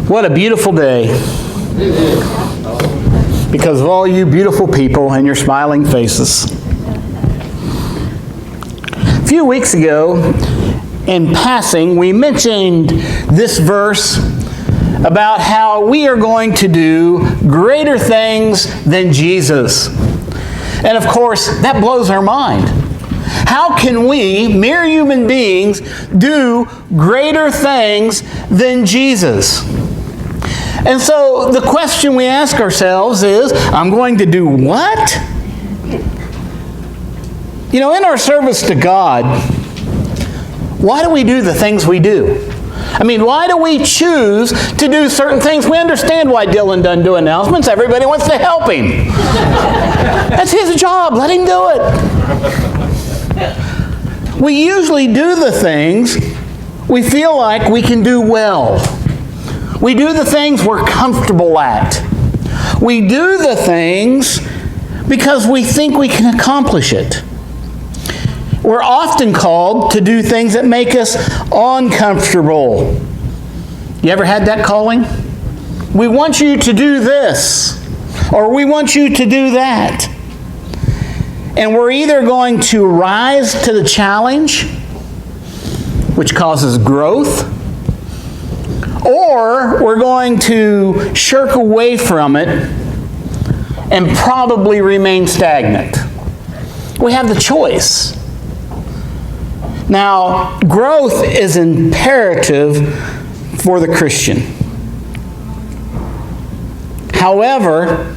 What a beautiful day. Because of all you beautiful people and your smiling faces. A few weeks ago, in passing, we mentioned this verse about how we are going to do greater things than Jesus. And of course, that blows our mind. How can we, mere human beings, do greater things than Jesus? And so the question we ask ourselves is, I'm going to do what? You know, in our service to God, why do we do the things we do? I mean, why do we choose to do certain things? We understand why Dylan doesn't do announcements. Everybody wants to help him. That's his job. Let him do it. We usually do the things we feel like we can do well. We do the things we're comfortable at. We do the things because we think we can accomplish it. We're often called to do things that make us uncomfortable. You ever had that calling? We want you to do this, or we want you to do that. And we're either going to rise to the challenge, which causes growth, or we're going to shirk away from it and probably remain stagnant. We have the choice. Now, growth is imperative for the Christian. However,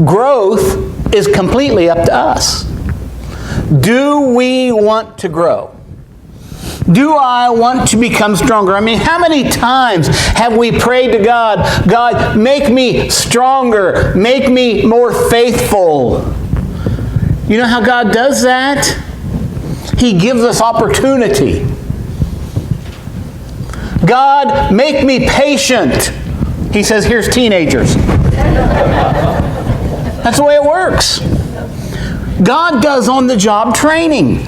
growth is completely up to us. Do we want to grow? Do I want to become stronger? I mean, how many times have we prayed to God, God, make me stronger, make me more faithful? You know how God does that? He gives us opportunity. God, make me patient. He says, here's teenagers. That's the way it works. God does on-the-job training.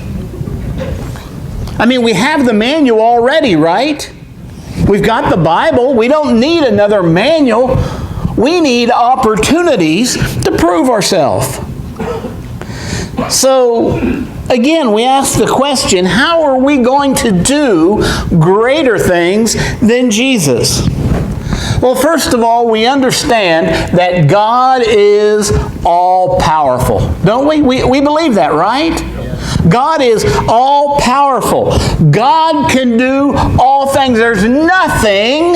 I mean, we have the manual already, right? We've got the Bible. We don't need another manual. We need opportunities to prove ourselves. So, again, we ask the question, how are we going to do greater things than Jesus? Well, first of all, we understand that God is all-powerful. Don't we? We believe that, right? God is all-powerful. God can do all things. There's nothing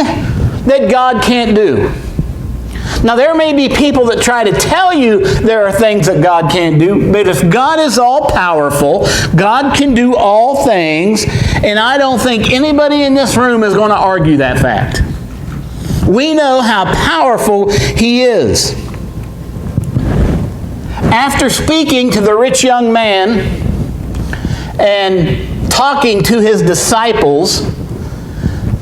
that God can't do. Now, there may be people that try to tell you there are things that God can't do, but if God is all-powerful, God can do all things, and I don't think anybody in this room is going to argue that fact. We know how powerful He is. After speaking to the rich young man and talking to his disciples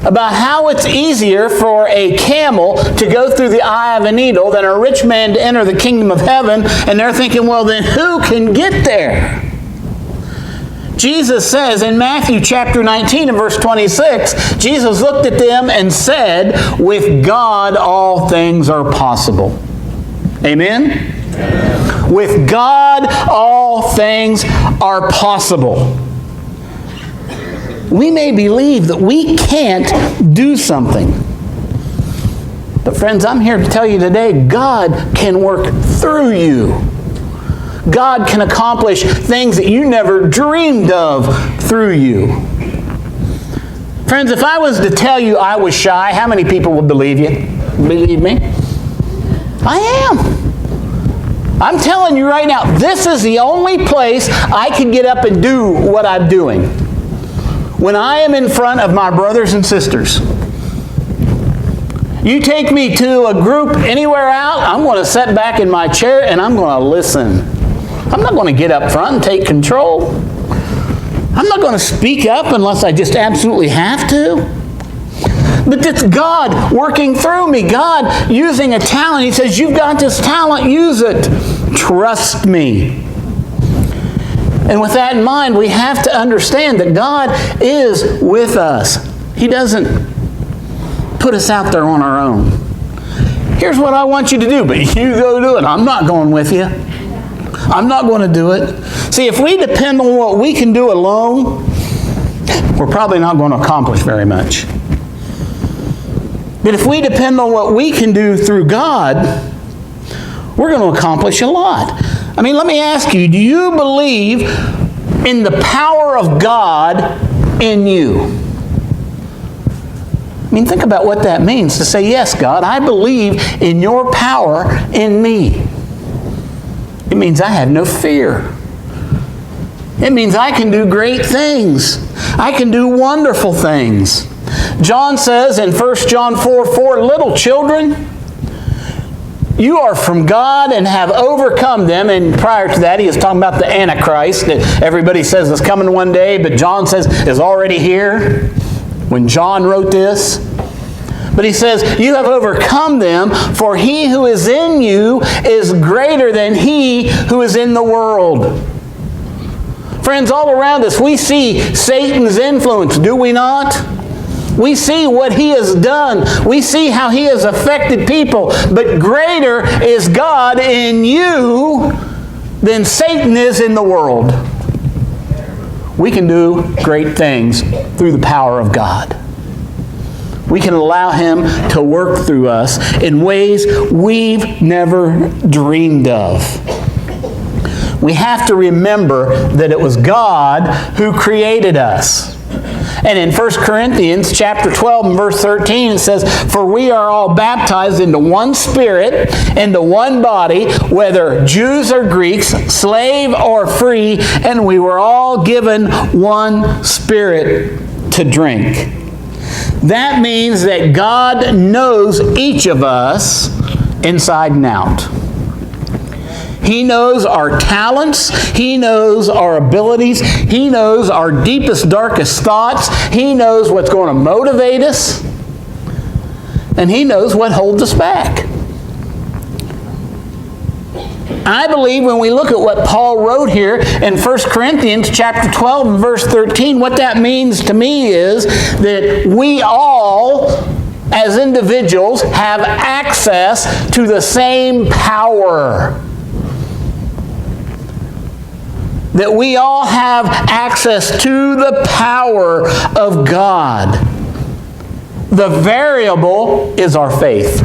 about how it's easier for a camel to go through the eye of a needle than a rich man to enter the kingdom of heaven, and they're thinking, well, then who can get there? Jesus says in Matthew chapter 19 and verse 26, Jesus looked at them and said, with God all things are possible. Amen? Amen. With God all things are possible. We may believe that we can't do something. But friends, I'm here to tell you today, God can work through you. God can accomplish things that you never dreamed of through you. Friends, if I was to tell you I was shy, how many people would believe you? Believe me? I am. I'm telling you right now, this is the only place I can get up and do what I'm doing. When I am in front of my brothers and sisters. You take me to a group anywhere out, I'm going to sit back in my chair and I'm going to listen. I'm not going to get up front and take control. I'm not going to speak up unless I just absolutely have to. But it's God working through me. God using a talent. He says, you've got this talent, use it. Trust me. And with that in mind, we have to understand that God is with us. He doesn't put us out there on our own. Here's what I want you to do, but you go do it. I'm not going with you. I'm not going to do it. See, if we depend on what we can do alone, we're probably not going to accomplish very much. But if we depend on what we can do through God, we're going to accomplish a lot. I mean, let me ask you, do you believe in the power of God in you? I mean, think about what that means to say, yes, God, I believe in your power in me. It means I have no fear. It means I can do great things. I can do wonderful things. John says in 1 John 4:4, little children, you are from God and have overcome them. And prior to that, he is talking about the Antichrist that everybody says is coming one day, but John says is already here when John wrote this. But he says, you have overcome them, for he who is in you is greater than he who is in the world. Friends, all around us, we see Satan's influence, do we not? We see what he has done. We see how he has affected people. But greater is God in you than Satan is in the world. We can do great things through the power of God. We can allow him to work through us in ways we've never dreamed of. We have to remember that it was God who created us. And in 1 Corinthians chapter 12 and verse 13, it says, for we are all baptized into one Spirit, into one body, whether Jews or Greeks, slave or free, and we were all given one Spirit to drink. That means that God knows each of us inside and out. He knows our talents. He knows our abilities. He knows our deepest, darkest thoughts. He knows what's going to motivate us. And he knows what holds us back. I believe when we look at what Paul wrote here in 1 Corinthians chapter 12 and verse 13, what that means to me is that we all, as individuals, have access to the same power. That we all have access to the power of God. The variable is our faith.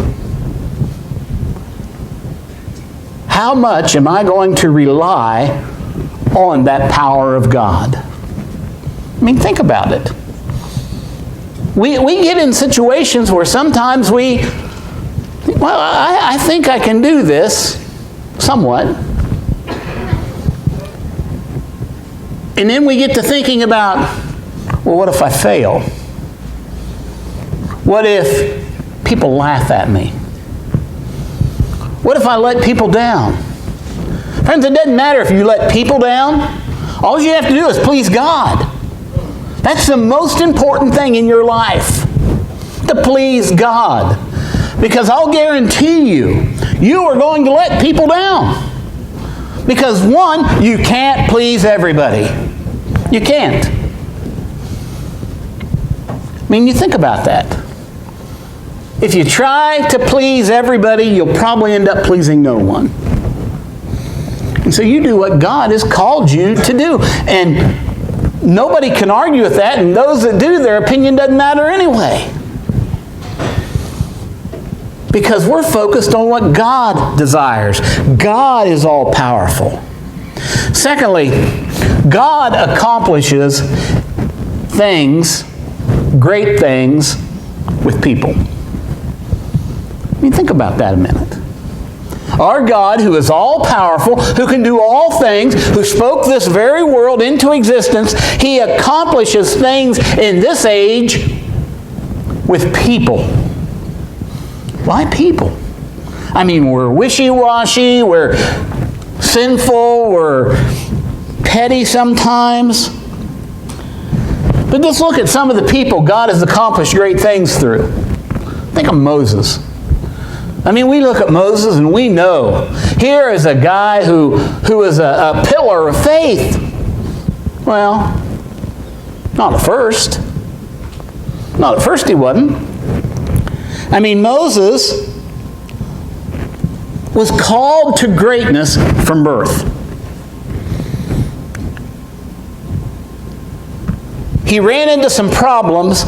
How much am I going to rely on that power of God? I mean, think about it. We get in situations where sometimes I think I can do this, somewhat. And then we get to thinking about, well, what if I fail? What if people laugh at me? What if I let people down? Friends, it doesn't matter if you let people down. All you have to do is please God. That's the most important thing in your life, to please God. Because I'll guarantee you, you are going to let people down. Because one, you can't please everybody. You can't. I mean, you think about that. If you try to please everybody, you'll probably end up pleasing no one. And so you do what God has called you to do. And nobody can argue with that, and those that do, their opinion doesn't matter anyway. Because we're focused on what God desires. God is all powerful. Secondly, God accomplishes things, great things, with people. I mean, think about that a minute. Our God, who is all powerful, who can do all things, who spoke this very world into existence, he accomplishes things in this age with people. Why people? I mean, we're wishy-washy, we're sinful, we're petty sometimes. But just look at some of the people God has accomplished great things through. Think of Moses. I mean, we look at Moses and we know here is a guy who is a pillar of faith. Well, not at first. Not at first he wasn't. I mean, Moses was called to greatness from birth. He ran into some problems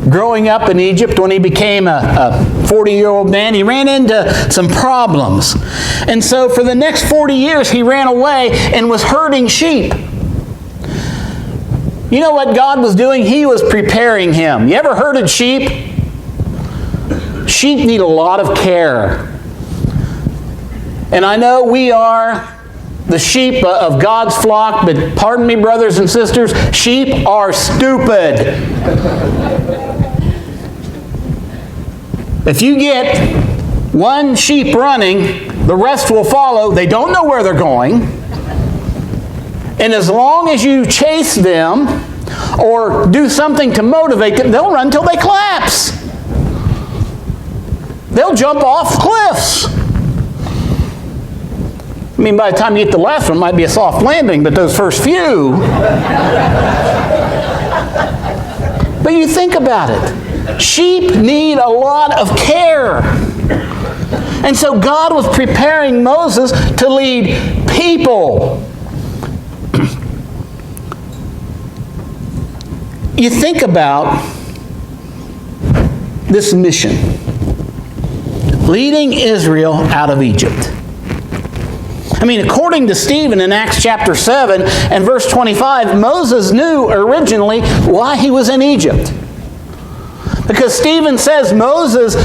growing up in Egypt when he became a 40-year-old man. He ran into some problems. And so for the next 40 years, he ran away and was herding sheep. You know what God was doing? He was preparing him. You ever herded sheep? Sheep need a lot of care. And I know we are the sheep of God's flock, but pardon me, brothers and sisters, sheep are stupid. If you get one sheep running, the rest will follow. They don't know where they're going. And as long as you chase them or do something to motivate them, they'll run until they collapse. They'll jump off cliffs. I mean, by the time you get to the last one, it might be a soft landing, but those first few. But you think about it. Sheep need a lot of care. And so God was preparing Moses to lead people. You think about this mission. Leading Israel out of Egypt. I mean, according to Stephen in Acts chapter 7 and verse 25, Moses knew originally why he was in Egypt. Because Stephen says Moses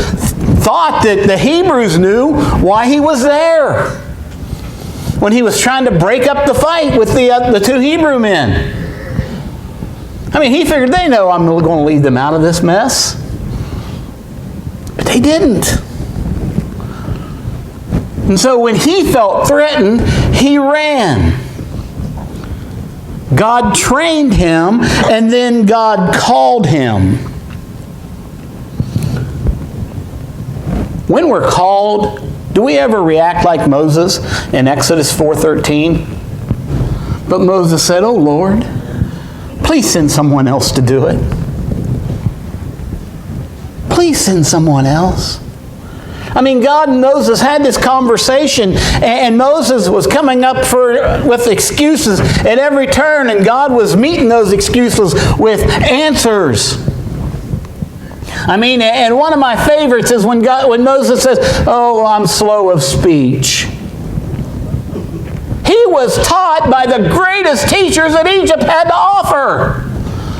thought that the Hebrews knew why he was there when he was trying to break up the fight with the two Hebrew men. I mean, he figured they know I'm going to lead them out of this mess. But they didn't. And so when he felt threatened, he ran. God trained him, and then God called him. When we're called, do we ever react like Moses in Exodus 4:13? But Moses said, "Oh Lord, please send someone else to do it. Please send someone else." I mean, God and Moses had this conversation, and Moses was coming up with excuses at every turn, and God was meeting those excuses with answers. I mean, and one of my favorites is when Moses says, "Oh, I'm slow of speech." He was taught by the greatest teachers that Egypt had to offer.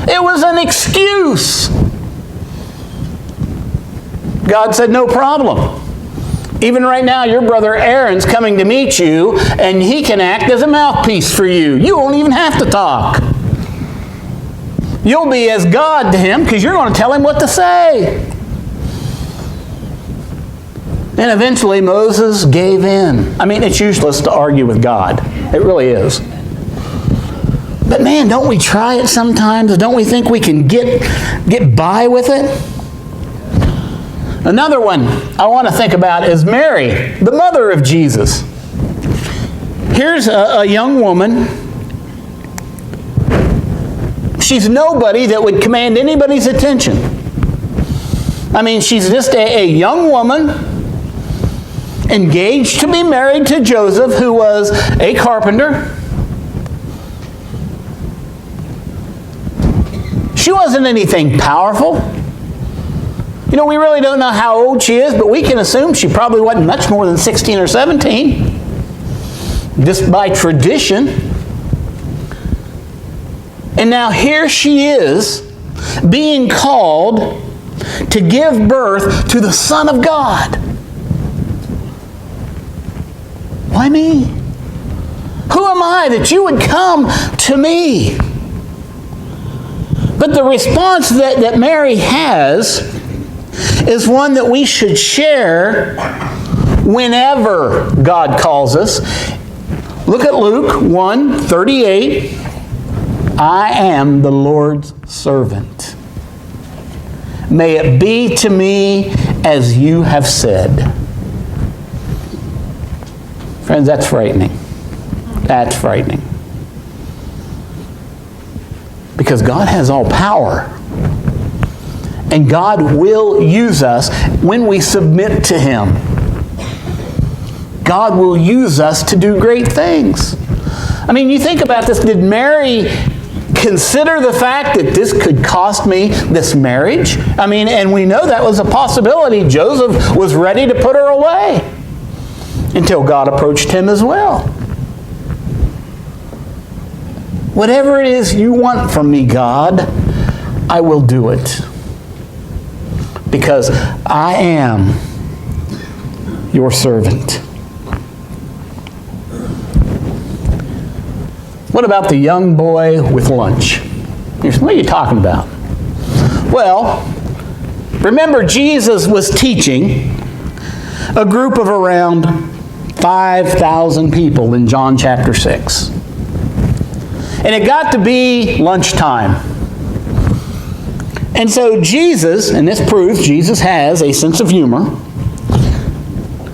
It was an excuse. God said, "No problem. Even right now, your brother Aaron's coming to meet you, and he can act as a mouthpiece for you. You won't even have to talk. You'll be as God to him because you're going to tell him what to say." And eventually Moses gave in. I mean, it's useless to argue with God. It really is. But man, don't we try it sometimes? Don't we think we can get by with it? Another one I want to think about is Mary, the mother of Jesus. Here's a young woman. She's nobody that would command anybody's attention. I mean, she's just a young woman engaged to be married to Joseph, who was a carpenter. She wasn't anything powerful. You know, we really don't know how old she is, but we can assume she probably wasn't much more than 16 or 17, just by tradition. And now here she is, being called to give birth to the Son of God. Why me? Who am I that you would come to me? But the response that Mary has is one that we should share whenever God calls us. Look at Luke 1:38. "I am the Lord's servant. May it be to me as you have said." Friends, that's frightening. That's frightening. Because God has all power. And God will use us when we submit to Him. God will use us to do great things. I mean, you think about this. Did Mary consider the fact that this could cost me this marriage? I mean, and we know that was a possibility. Joseph was ready to put her away until God approached him as well. Whatever it is you want from me, God, I will do it. Because I am your servant. What about the young boy with lunch? What are you talking about? Well, remember Jesus was teaching a group of around 5,000 people in John chapter 6. And it got to be lunchtime. And so Jesus, and this proves Jesus has a sense of humor,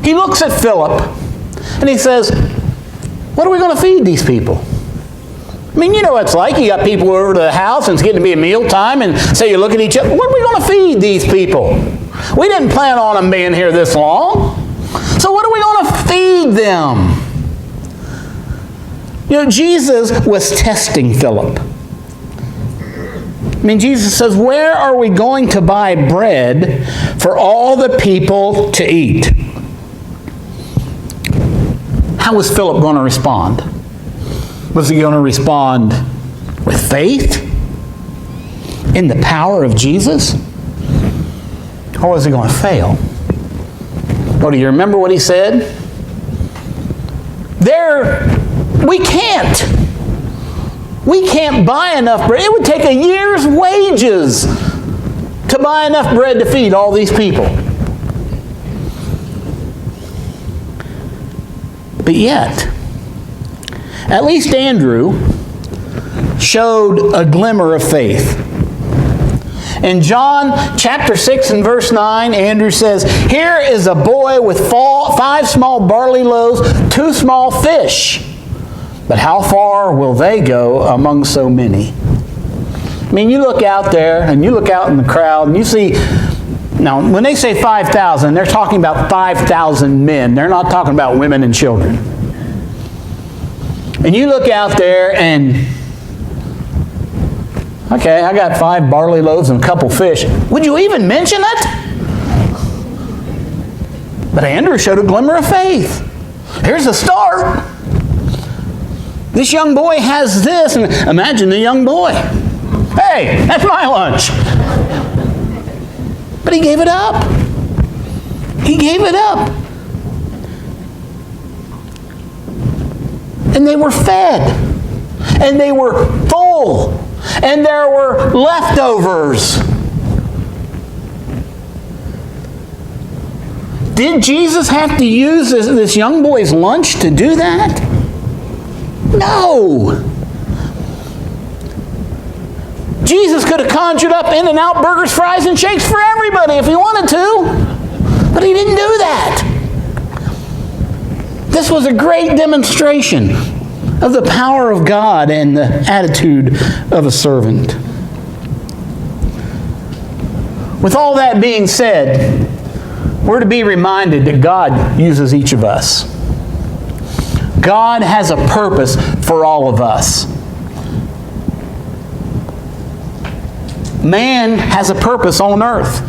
he looks at Philip and he says, what are we going to feed these people? I mean, you know what it's like. You got people over to the house and it's getting to be a meal time, and so you look at each other, what are we going to feed these people? We didn't plan on them being here this long. So what are we going to feed them? You know, Jesus was testing Philip. I mean, Jesus says, where are we going to buy bread for all the people to eat? How was Philip going to respond? Was he going to respond with faith in the power of Jesus? Or was he going to fail? Well, do you remember what he said? We can't buy enough bread. It would take a year's wages to buy enough bread to feed all these people. But yet, at least Andrew showed a glimmer of faith. In John chapter 6 and verse 9, Andrew says, here is a boy with 5 small barley loaves, 2 small fish. But how far will they go among so many? I mean, you look out there and you look out in the crowd and you see, now when they say 5,000, they're talking about 5,000 men. They're not talking about women and children. And you look out there and, okay, I got 5 barley loaves and a couple fish. Would you even mention it? But Andrew showed a glimmer of faith. Here's the start. This young boy has this, and imagine the young boy. Hey, that's my lunch. But he gave it up. He gave it up. And they were fed. And they were full. And there were leftovers. Did Jesus have to use this young boy's lunch to do that? No. Jesus could have conjured up In-N-Out burgers, fries, and shakes for everybody if he wanted to. But he didn't do that. This was a great demonstration of the power of God and the attitude of a servant. With all that being said, we're to be reminded that God uses each of us. God has a purpose for all of us. Man has a purpose on earth.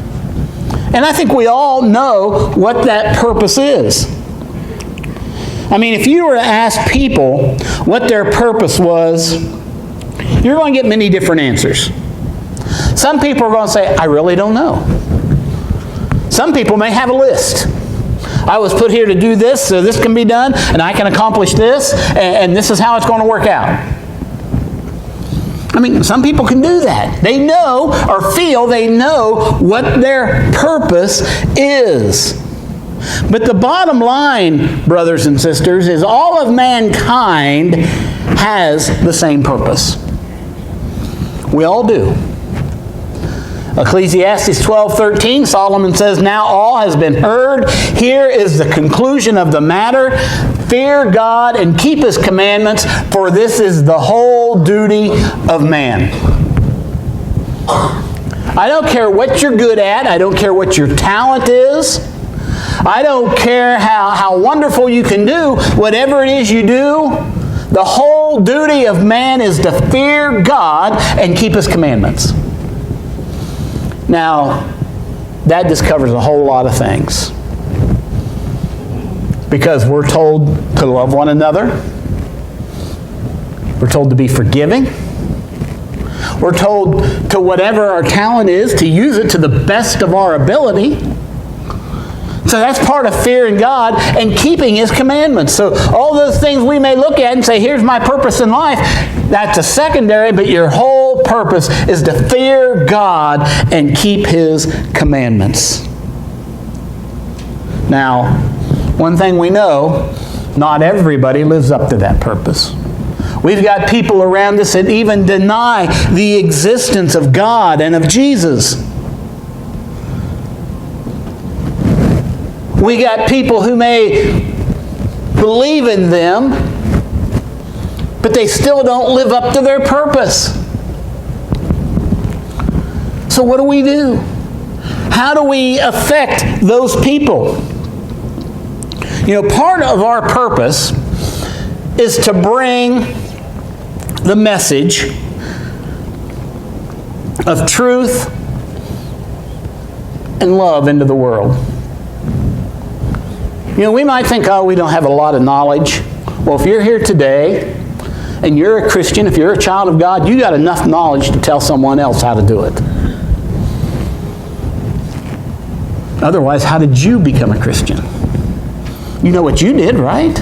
And I think we all know what that purpose is. I mean, if you were to ask people what their purpose was, you're going to get many different answers. Some people are going to say, I really don't know. Some people may have a list. I was put here to do this, so this can be done, and I can accomplish this, and this is how it's going to work out. I mean, some people can do that. They know or feel they know what their purpose is. But the bottom line, brothers and sisters, is all of mankind has the same purpose. We all do. Ecclesiastes 12:13, Solomon says, now all has been heard. Here is the conclusion of the matter. Fear God and keep His commandments, for this is the whole duty of man. I don't care what you're good at. I don't care what your talent is. I don't care how wonderful you can do. Whatever it is you do, the whole duty of man is to fear God and keep His commandments. Now, that just covers a whole lot of things. Because we're told to love one another. We're told to be forgiving. We're told to whatever our talent is, to use it to the best of our ability. So that's part of fearing God and keeping His commandments. So all those things we may look at and say, here's my purpose in life, that's a secondary, but your whole purpose is to fear God and keep His commandments. Now, one thing we know, not everybody lives up to that purpose. We've got people around us that even deny the existence of God and of Jesus. We got people who may believe in them, but they still don't live up to their purpose. So what do we do? How do we affect those people? You know, part of our purpose is to bring the message of truth and love into the world. You know, we might think, oh, we don't have a lot of knowledge. Well, if you're here today and you're a Christian, if you're a child of God, you got enough knowledge to tell someone else how to do it. Otherwise, how did you become a Christian? You know what you did, right?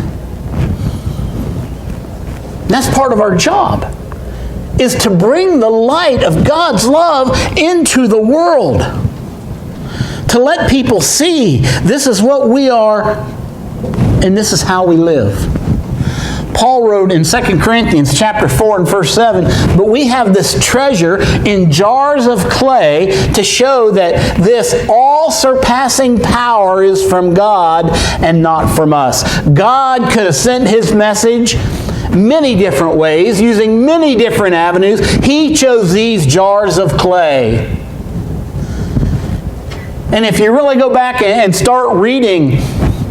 That's part of our job, is to bring the light of God's love into the world. To let people see this is what we are and this is how we live. Paul wrote in 2 Corinthians chapter 4 and verse 7, but we have this treasure in jars of clay to show that this all-surpassing power is from God and not from us. God could have sent His message many different ways, using many different avenues. He chose these jars of clay. And if you really go back and start reading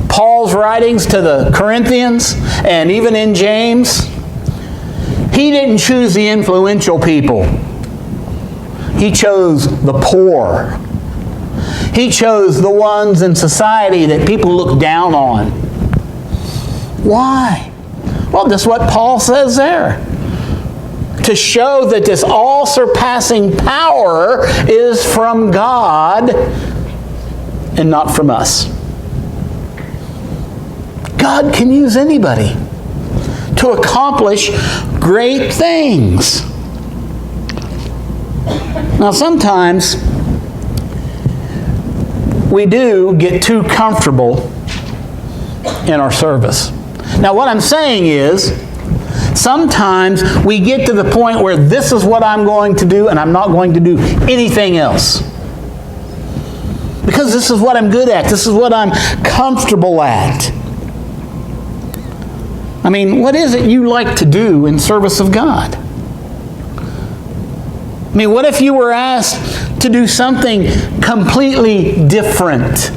Paul's writings to the Corinthians and even in James, he didn't choose the influential people. He chose the poor. He chose the ones in society that people look down on. Why? Well, that's what Paul says there. To show that this all-surpassing power is from God and not from us. God can use anybody to accomplish great things. Now, sometimes we do get too comfortable in our service. Now, what I'm saying is, sometimes we get to the point where this is what I'm going to do and I'm not going to do anything else. Because this is what I'm good at. This is what I'm comfortable at. I mean, what is it you like to do in service of God? I mean, what if you were asked to do something completely different?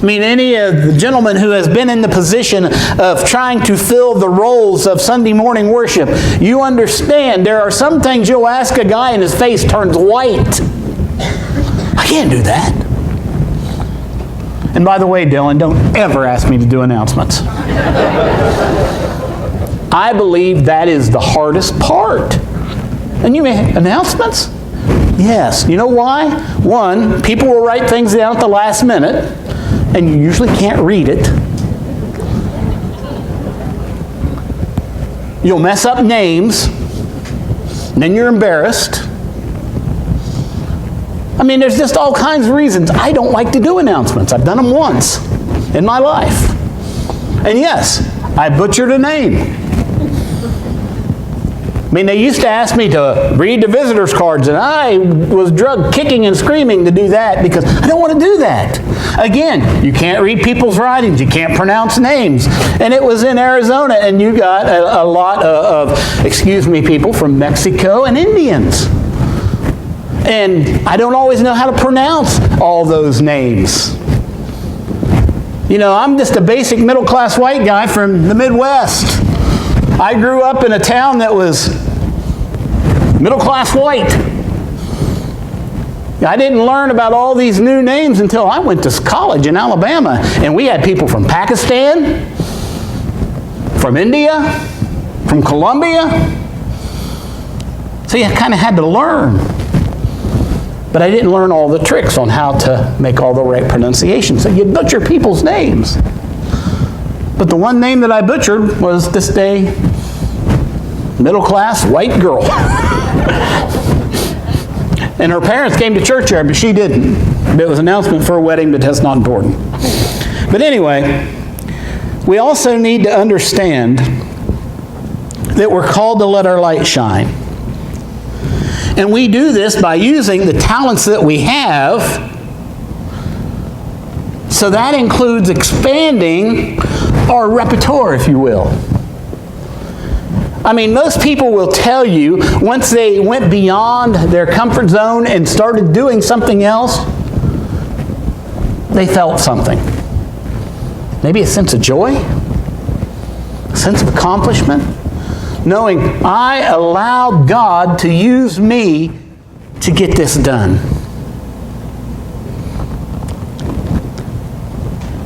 I mean, any of the gentlemen who has been in the position of trying to fill the roles of Sunday morning worship, you understand there are some things you'll ask a guy and his face turns white. I can't do that. And by the way, Dylan, don't ever ask me to do announcements. I believe that is the hardest part. And you may, announcements? Yes. You know why? One, people will write things down at the last minute, and you usually can't read it. You'll mess up names, and then you're embarrassed. I mean, there's just all kinds of reasons I don't like to do announcements. I've done them once in my life. And yes, I butchered a name. I mean, they used to ask me to read the visitors' cards, and I was drugged kicking and screaming to do that because I don't want to do that. Again, you can't read people's writings. You can't pronounce names. And it was in Arizona, and you got a lot of, people from Mexico and Indians. And I don't always know how to pronounce all those names. You know, I'm just a basic middle-class white guy from the Midwest. I grew up in a town that was middle-class white. I didn't learn about all these new names until I went to college in Alabama. And we had people from Pakistan, from India, from Colombia. So you kind of had to learn. But I didn't learn all the tricks on how to make all the right pronunciations. So you butcher people's names. But the one name that I butchered was this day, middle-class white girl. And her parents came to church there, but she didn't. It was an announcement for a wedding, but that's not important. But anyway, we also need to understand that we're called to let our light shine. And we do this by using the talents that we have. So that includes expanding our repertoire, if you will. I mean, most people will tell you once they went beyond their comfort zone and started doing something else, they felt something. Maybe a sense of joy, a sense of accomplishment, knowing I allowed God to use me to get this done.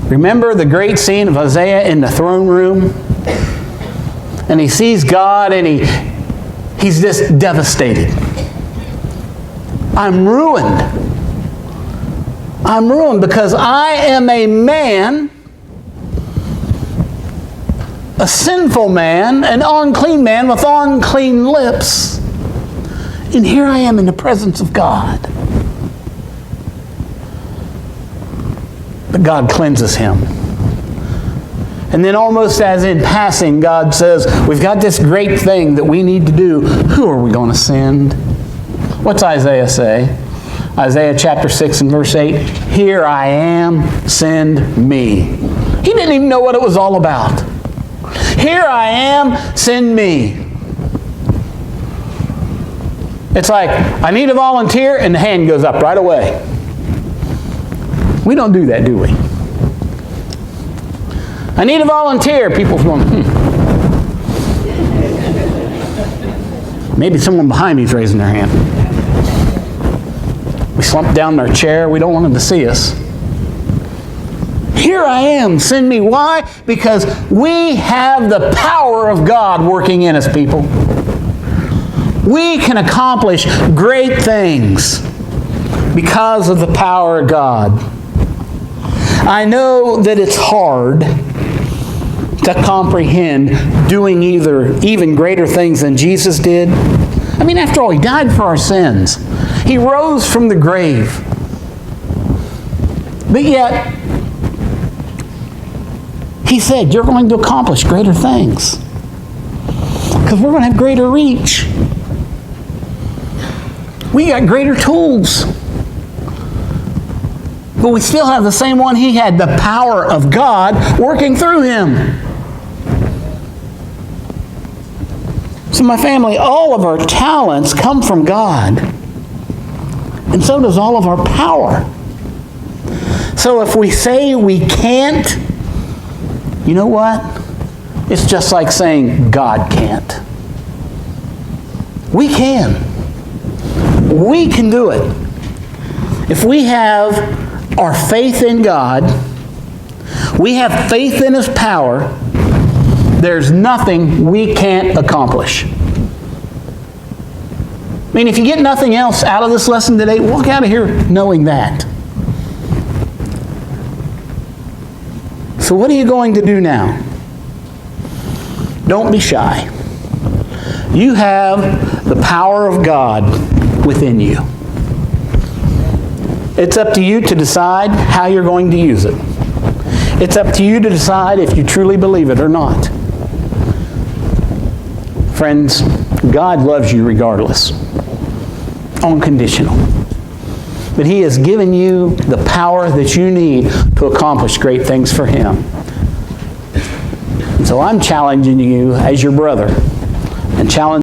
Remember the great scene of Isaiah in the throne room? And he sees God and he's just devastated. I'm ruined. I'm ruined because I am a man, a sinful man, an unclean man with unclean lips. And here I am in the presence of God. But God cleanses him. And then almost as in passing, God says, we've got this great thing that we need to do. Who are we going to send? What's Isaiah say? Isaiah chapter 6 and verse 8, here I am, send me. He didn't even know what it was all about. Here I am, send me. It's like, I need a volunteer, and the hand goes up right away. We don't do that, do we? I need a volunteer. People's going, Maybe someone behind me is raising their hand. We slump down in our chair. We don't want them to see us. Here I am, send me. Why? Because we have the power of God working in us, people. We can accomplish great things because of the power of God. I know that it's hard to comprehend doing even greater things than Jesus did. I mean, after all, He died for our sins. He rose from the grave. But yet, He said, you're going to accomplish greater things. Because we're going to have greater reach. We got greater tools. But we still have the same one He had, the power of God working through Him. So my family, all of our talents come from God. And so does all of our power. So if we say we can't, you know what? It's just like saying God can't. We can. We can do it. If we have our faith in God, we have faith in His power, there's nothing we can't accomplish. I mean, if you get nothing else out of this lesson today, walk out of here knowing that. So what are you going to do now? Don't be shy. You have the power of God within you. It's up to you to decide how you're going to use it. It's up to you to decide if you truly believe it or not. Friends, God loves you regardless. Unconditional. But He has given you the power that you need to accomplish great things for Him. And so I'm challenging you as your brother, and challenging